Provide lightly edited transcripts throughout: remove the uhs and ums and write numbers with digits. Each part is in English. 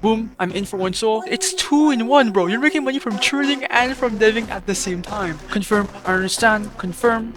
Boom, I'm in for one soul. It's 2 in 1, bro. You're making money from trading and from deving at the same time. Confirm, I understand, confirm.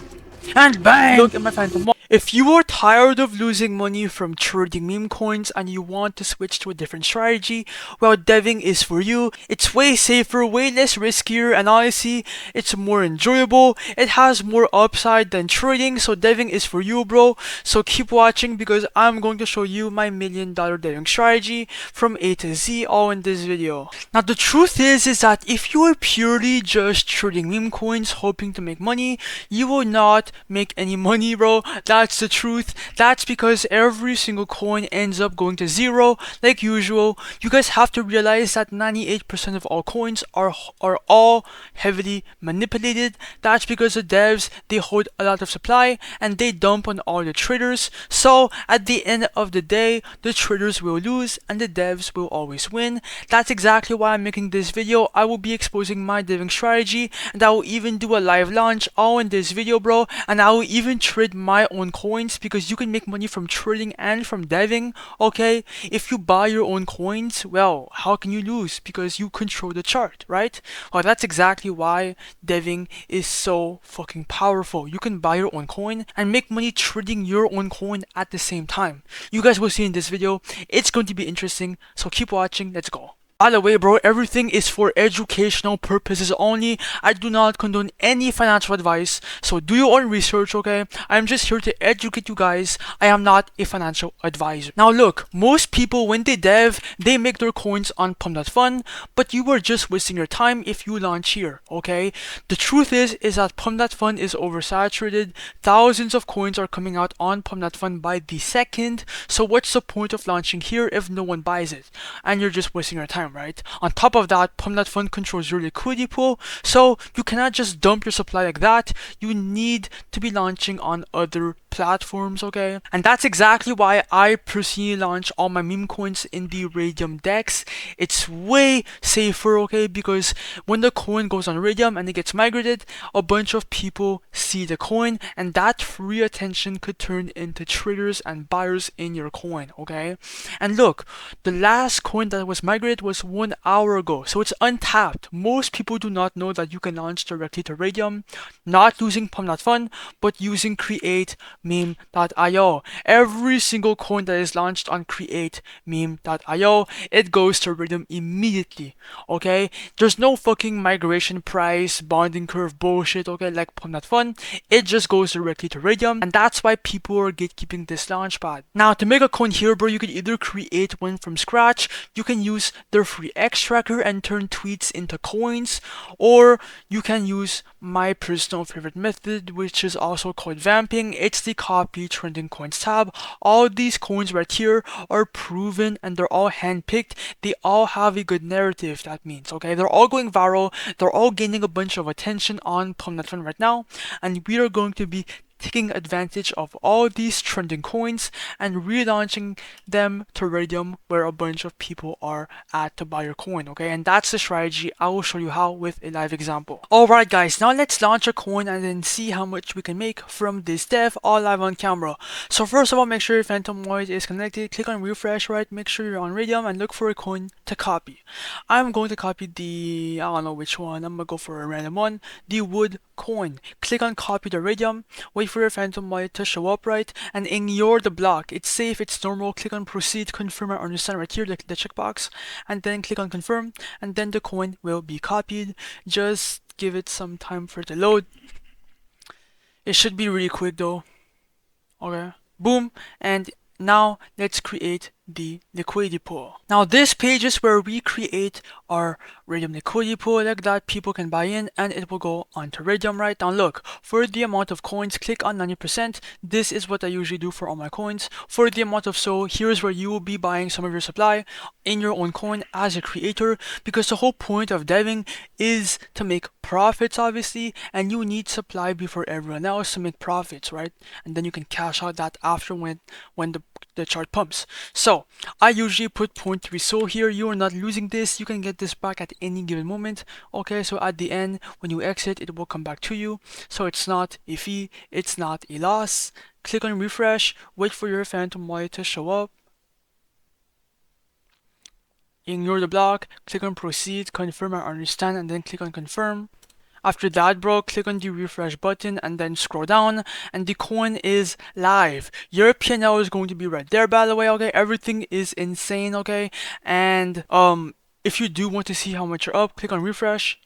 And bang! Look at my phantom. If you are tired of losing money from trading meme coins and you want to switch to a different strategy, well, deving is for you. It's way safer, way less riskier, and honestly, it's more enjoyable. It has more upside than trading, so deving is for you, bro. So keep watching because I'm going to show you my $1,000,000 deving strategy from A to Z all in this video. Now, the truth is that if you are purely just trading meme coins hoping to make money, you will not make any money, bro. That's the truth. That's because every single coin ends up going to zero like usual. You guys have to realize that 98% of all coins are all heavily manipulated. That's because the devs, they hold a lot of supply and they dump on all the traders. So at the end of the day, the traders will lose and the devs will always win. That's exactly why I'm making this video. I will be exposing my deving strategy and I will even do a live launch all in this video, bro. And I will even trade my own coins because you can make money from trading and from deving, okay? If you buy your own coins, well, how can you lose? Because you control the chart, right? Well, that's exactly why deving is so fucking powerful. You can buy your own coin and make money trading your own coin at the same time. You guys will see in this video. It's going to be interesting, so keep watching. Let's go. By the way, bro, everything is for educational purposes only. I do not condone any financial advice, so do your own research, okay? I'm just here to educate you guys. I am not a financial advisor. Now look, most people when they dev, they make their coins on Pump.Fun, but you are just wasting your time if you launch here, okay? The truth is that Pump.Fun is oversaturated. Thousands of coins are coming out on Pump.Fun by the second, so what's the point of launching here if no one buys it? And you're just wasting your time, right? On top of that, Pump.Fun controls your liquidity pool, so you cannot just dump your supply like that. You need to be launching on other platforms, okay? And that's exactly why I personally launch all my meme coins in the Raydium DEX. It's way safer, okay? Because when the coin goes on Raydium and it gets migrated, a bunch of people see the coin, and that free attention could turn into traders and buyers in your coin, okay? And look, the last coin that was migrated was 1 hour ago, so it's untapped. Most people do not know that you can launch directly to Raydium, not using Pump.Fun, but using Create Meme.io. Every single coin that is launched on Create Meme.io, it goes to Raydium immediately, okay? There's no fucking migration price, bonding curve bullshit, okay, like Pump.Fun. It just goes directly to Raydium, and that's why people are gatekeeping this launchpad. Now, to make a coin here, bro, you could either create one from scratch, you can use their free X tracker and turn tweets into coins, or you can use my personal favorite method, which is also called vamping. It's the copy trending coins tab. All these coins right here are proven and they're all handpicked. They all have a good narrative, that means, okay? They're all going viral. They're all gaining a bunch of attention on Pump.Fun right now, and we are going to be taking advantage of all these trending coins and relaunching them to Raydium where a bunch of people are at to buy your coin, okay? And that's the strategy. I will show you how with a live example. Alright guys, now let's launch a coin and then see how much we can make from this dev all live on camera. So first of all, make sure your Phantom Wallet is connected. Click on refresh, right? Make sure you're on Raydium and look for a coin to copy. I'm going to copy the, I don't know which one. I'm gonna go for a random one. The wood coin. Click on copy the Raydium. Wait for your Phantom Wallet to show up, right? And ignore the block. It's safe, it's normal. Click on proceed, confirm or understand right here, the checkbox, and then click on confirm, and then the coin will be copied. Just give it some time for it to load. It should be really quick though. Okay, boom, and now let's create the liquidity pool. Now this page is where we create our Raydium liquidity pool like that. People can buy in and it will go onto Raydium. Right now look, for the amount of coins, click on 90%. This is what I usually do for all my coins. For the amount of so, here's where you will be buying some of your supply in your own coin as a creator, because the whole point of deving is to make profits obviously, and you need supply before everyone else to make profits, right? And then you can cash out that after when the chart pumps. So I usually put 0.3 SOL here. You are not losing this. You can get this back at any given moment. Okay, so at the end, when you exit, it will come back to you. So it's not a fee, it's not a loss. Click on refresh, wait for your Phantom Wallet to show up. Ignore the block, click on proceed, confirm I understand, and then click on confirm. After that, bro, click on the refresh button and then scroll down, and the coin is live. Your P&L is going to be right there, by the way, okay? Everything is insane, okay? And if you do want to see how much you're up, click on refresh.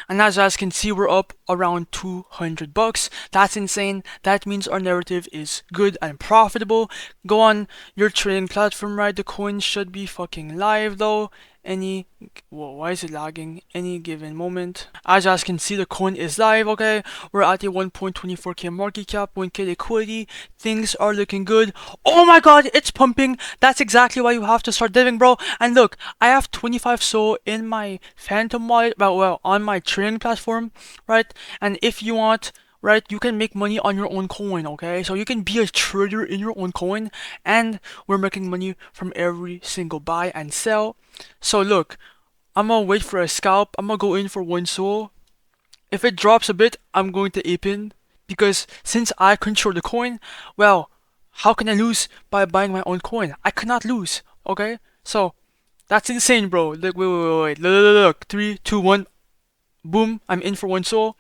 And as you guys can see, we're up around 200 bucks. That's insane. That means our narrative is good and profitable. Go on your trading platform, right? The coin should be fucking live though. Whoa, why is it lagging? Any given moment. As you guys can see, the coin is live, okay? We're at a 1.24k market cap, 1k liquidity. Things are looking good. Oh my god, it's pumping. That's exactly why you have to start deving, bro. And look, I have 25 SOL in my Phantom wallet, well, on my trading platform, right? And if you want, right, you can make money on your own coin, okay? So you can be a trader in your own coin, and we're making money from every single buy and sell. So look, I'm gonna wait for a scalp. I'm gonna go in for 1 SOL. If it drops a bit, I'm going to ape in, because since I control the coin, well, how can I lose by buying my own coin? I cannot lose, okay? So that's insane, bro. Look, wait. Look. 3, 2, 1. Boom. I'm in for 1 SOL.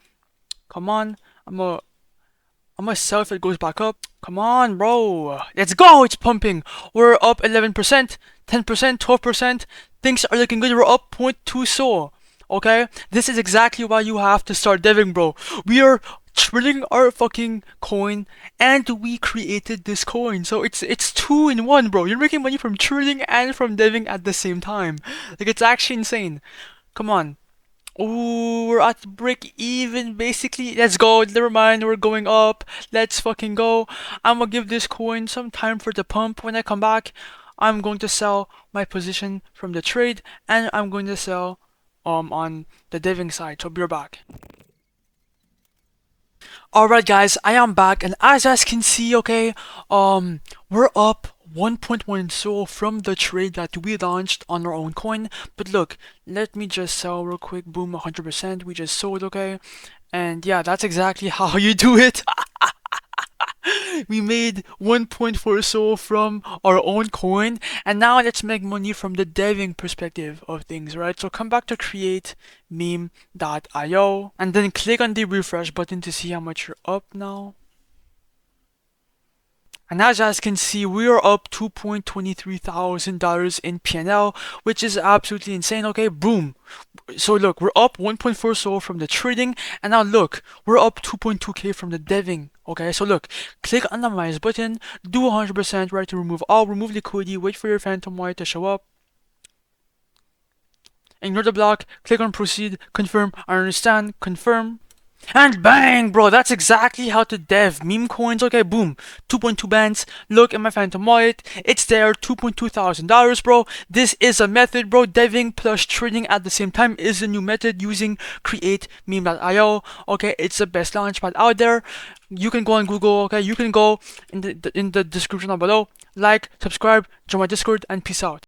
Come on. I'm gonna sell if it goes back up. Come on, bro. Let's go. It's pumping. We're up 11%, 10%, 12%. Things are looking good. We're up 0.2 SOL. Okay? This is exactly why you have to start deving, bro. We are trading our fucking coin, and we created this coin. So it's 2 in 1, bro. You're making money from trading and from deving at the same time. Like, it's actually insane. Come on. Ooh, we're at break even basically. Let's go. Never mind, we're going up. Let's fucking go. I'm gonna give this coin some time for the pump. When I come back, I'm going to sell my position from the trade, and I'm going to sell on the deving side. So be right back. Alright guys, I am back, and as you guys can see, okay, we're up 1.1 SOL from the trade that we launched on our own coin. But look, let me just sell real quick. Boom, 100%. We just sold, okay? And yeah, that's exactly how you do it. We made 1.4 SOL from our own coin, and now let's make money from the deving perspective of things, right? So come back to create meme.io and then click on the refresh button to see how much you're up now. And as you guys can see, we are up $2,23,000 in P&L, which is absolutely insane, okay? Boom. So look, we're up 1.4 SOL from the trading, and now look, we're up 2.2k from the deving, okay? So look, click on the minus button, do 100% right to remove all, remove liquidity, wait for your phantom white to show up. Ignore the block, click on proceed, confirm, I understand, confirm. And bang, bro, that's exactly how to dev meme coins. Okay, boom, 2.2 bands. Look at my phantom wallet, it's there, $2,200, bro. This is a method, bro. Deving plus trading at the same time is a new method using create meme.io. Okay, it's the best launchpad out there. You can go on Google, okay, you can go in the description down below. Like, subscribe, join my Discord, and peace out.